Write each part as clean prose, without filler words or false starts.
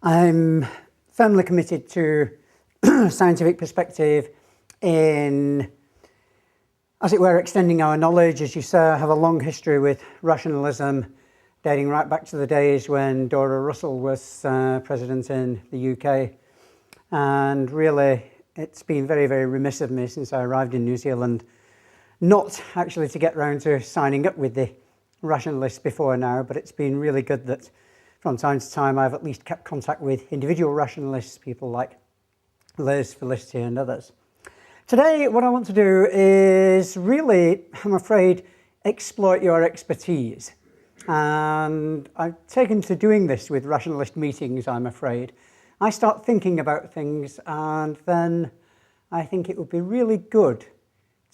I'm firmly committed to scientific perspective in, as it were, extending our knowledge. As you say, I have a long history with rationalism, dating right back to the days when Dora Russell was president in the UK. And really, it's been very, very remiss of me since I arrived in New Zealand not actually to get round to signing up with the rationalists before now, but it's been really good that from time to time I've at least kept contact with individual rationalists, people like Liz, Felicity and others. Today what I want to do is really, I'm afraid, exploit your expertise. And I've taken to doing this with rationalist meetings, I'm afraid. I start thinking about things and then I think it would be really good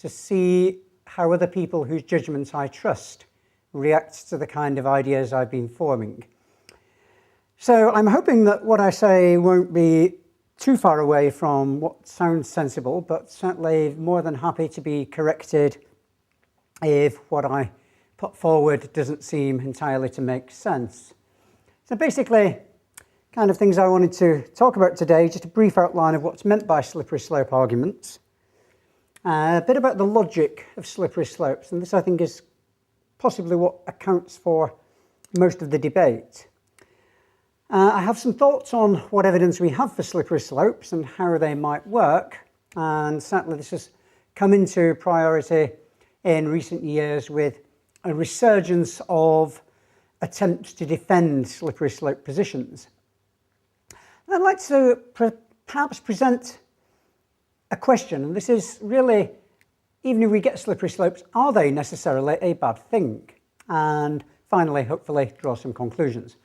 to see how other people whose judgments I trust react to the kind of ideas I've been forming. So I'm hoping that what I say won't be too far away from what sounds sensible, but certainly more than happy to be corrected if what I put forward doesn't seem entirely to make sense. So basically, kind of things I wanted to talk about today, just a brief outline of what's meant by slippery slope arguments, a bit about the logic of slippery slopes, and this I think is possibly what accounts for most of the debate. I have some thoughts on what evidence we have for slippery slopes and how they might work, and certainly this has come into priority in recent years with a resurgence of attempts to defend slippery slope positions. I'd like to perhaps present a question, and this is really, even if we get slippery slopes, are they necessarily a bad thing? And finally, hopefully, draw some conclusions.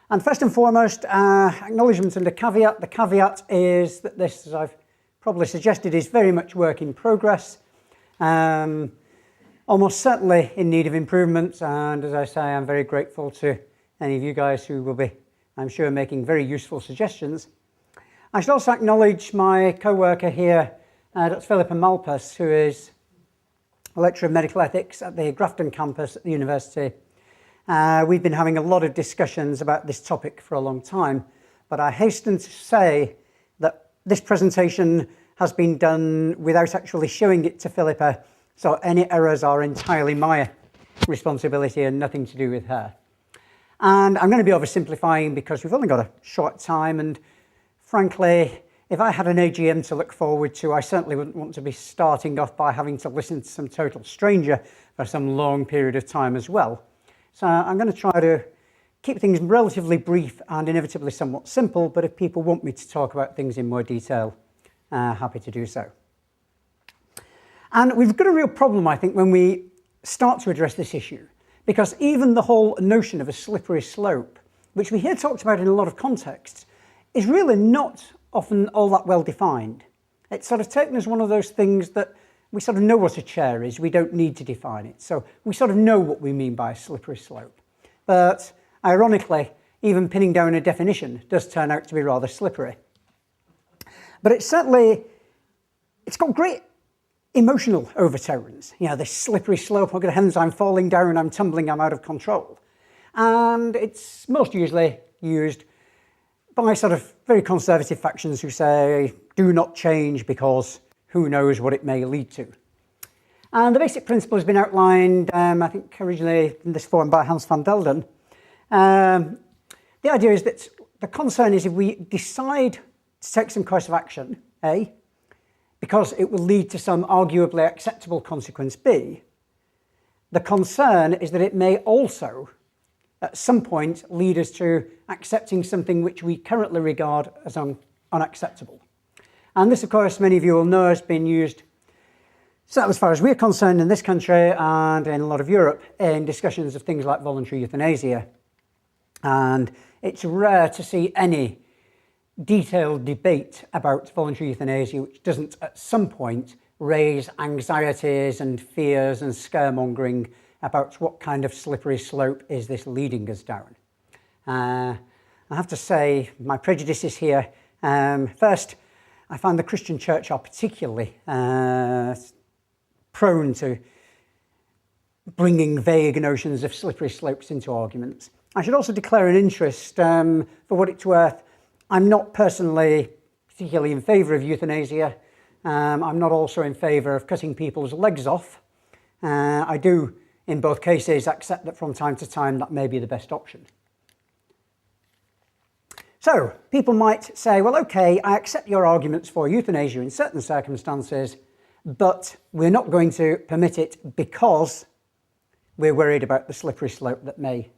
And first and foremost, acknowledgement and a caveat. The caveat is that this, as I've probably suggested, is very much work in progress. Almost certainly in need of improvement. And as I say, I'm very grateful to any of you guys who will be, I'm sure, making very useful suggestions. I should also acknowledge my co-worker here, Dr. Philippa Malpas, who is a lecturer of medical ethics at the Grafton campus at the university. We've been having a lot of discussions about this topic for a long time, but I hasten to say that this presentation has been done without actually showing it to Philippa, so any errors are entirely my responsibility and nothing to do with her. And I'm going to be oversimplifying because we've only got a short time, and frankly, if I had an AGM to look forward to, I certainly wouldn't want to be starting off by having to listen to some total stranger for some long period of time as well. So I'm going to try to keep things relatively brief and inevitably somewhat simple, but if people want me to talk about things in more detail, happy to do so. And we've got a real problem, I think, when we start to address this issue, because even the whole notion of a slippery slope, which we hear talked about in a lot of contexts, is really not often all that well defined. It's sort of taken as one of those things that we sort of know what a chair is, we don't need to define it. So we sort of know what we mean by a slippery slope. But ironically, even pinning down a definition does turn out to be rather slippery. But it's got great emotional overtones. You know, this slippery slope, oh good heavens, I'm falling down, I'm tumbling, I'm out of control. And it's most usually used by sort of very conservative factions who say, do not change because who knows what it may lead to. And the basic principle has been outlined, I think originally in this form by Hans van Delden. The idea is that the concern is if we decide to take some course of action, A, because it will lead to some arguably acceptable consequence, B, the concern is that it may also at some point lead us to accepting something which we currently regard as unacceptable. And this, of course, many of you will know has been used, certainly as far as we're concerned in this country and in a lot of Europe, in discussions of things like voluntary euthanasia. And it's rare to see any detailed debate about voluntary euthanasia which doesn't at some point raise anxieties and fears and scaremongering about what kind of slippery slope is this leading us down. I have to say, my prejudices here, first, I find the Christian church are particularly prone to bringing vague notions of slippery slopes into arguments. I should also declare an interest, for what it's worth, I'm not personally particularly in favour of euthanasia. I'm not also in favour of cutting people's legs off. I do, in both cases, accept that from time to time that may be the best option. So, people might say, well, okay, I accept your arguments for euthanasia in certain circumstances, but we're not going to permit it because we're worried about the slippery slope that may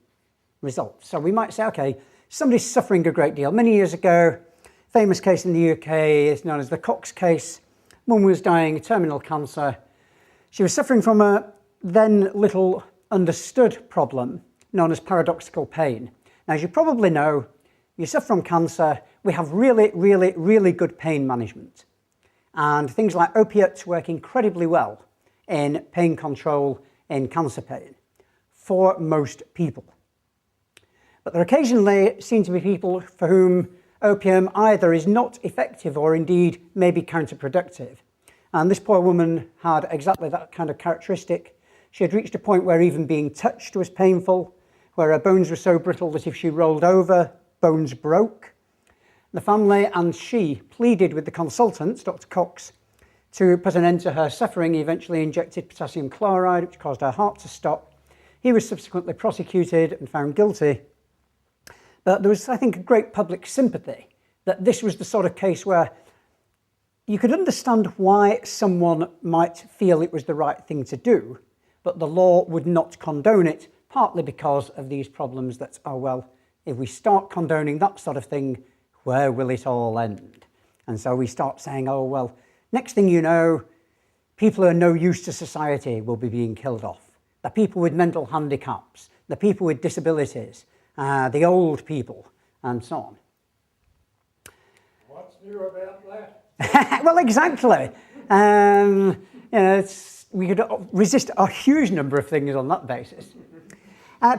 result. So we might say, okay, somebody's suffering a great deal. Many years ago, famous case in the UK is known as the Cox case. One was dying of terminal cancer. She was suffering from a then little understood problem known as paradoxical pain. Now, as you probably know, you suffer from cancer, we have really, really, really good pain management. And things like opiates work incredibly well in pain control in cancer pain for most people. But there occasionally seem to be people for whom opium either is not effective or indeed may be counterproductive. And this poor woman had exactly that kind of characteristic. She had reached a point where even being touched was painful, where her bones were so brittle that if she rolled over, bones broke. The family and she pleaded with the consultant, Dr. Cox, to put an end to her suffering. He eventually injected potassium chloride, which caused her heart to stop. He was subsequently prosecuted and found guilty. But there was, I think, a great public sympathy that this was the sort of case where you could understand why someone might feel it was the right thing to do, but the law would not condone it, partly because of these problems that, oh, well, if we start condoning that sort of thing, where will it all end? And so we start saying, oh, well, next thing you know, people who are no use to society will be being killed off. The people with mental handicaps, the people with disabilities, the old people, and so on. What's new about that? Well, exactly. We could resist a huge number of things on that basis.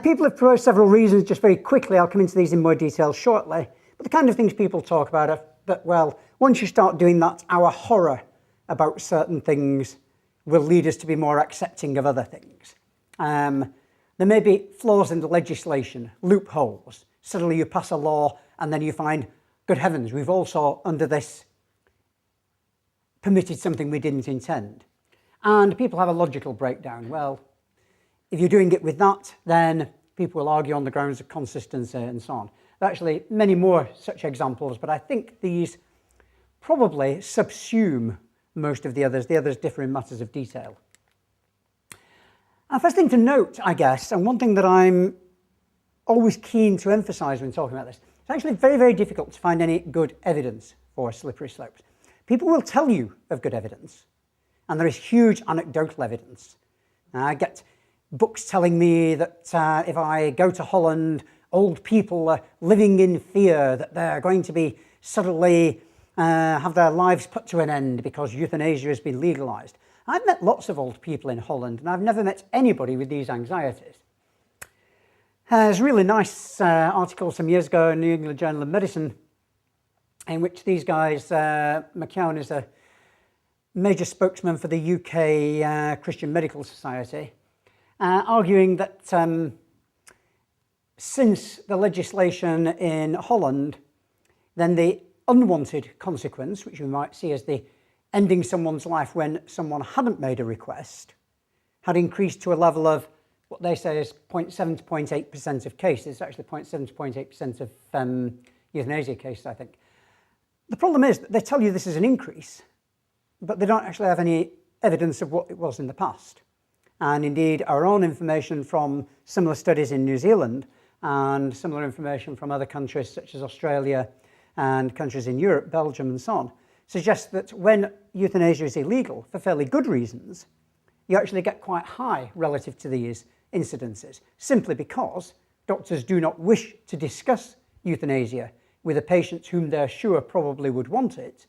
People have proposed several reasons. Just very quickly, I'll come into these in more detail shortly. But the kind of things people talk about are that, well, once you start doing that, our horror about certain things will lead us to be more accepting of other things. There may be flaws in the legislation, loopholes. Suddenly you pass a law and then you find, good heavens, we've also, under this, permitted something we didn't intend. And people have a logical breakdown. Well, if you're doing it with that, then people will argue on the grounds of consistency and so on. There are actually many more such examples, but I think these probably subsume most of the others. The others differ in matters of detail. First thing to note, I guess, and one thing that I'm always keen to emphasise when talking about this, it's actually very, very difficult to find any good evidence for slippery slopes. People will tell you of good evidence, and there is huge anecdotal evidence. I get books telling me that if I go to Holland, old people are living in fear that they're going to be suddenly have their lives put to an end because euthanasia has been legalised. I've met lots of old people in Holland, and I've never met anybody with these anxieties. There's a really nice article some years ago in the New England Journal of Medicine in which these guys, McKeown is a major spokesman for the UK Christian Medical Society, arguing that since the legislation in Holland, then the unwanted consequence, which we might see as the ending someone's life when someone hadn't made a request, had increased to a level of what they say is 0.7 to 0.8% of cases, actually 0.7 to 0.8% of euthanasia cases, I think. The problem is that they tell you this is an increase, but they don't actually have any evidence of what it was in the past. And indeed, our own information from similar studies in New Zealand and similar information from other countries such as Australia and countries in Europe, Belgium and so on, suggests that when euthanasia is illegal for fairly good reasons, you actually get quite high relative to these incidences, simply because doctors do not wish to discuss euthanasia with a patient whom they're sure probably would want it,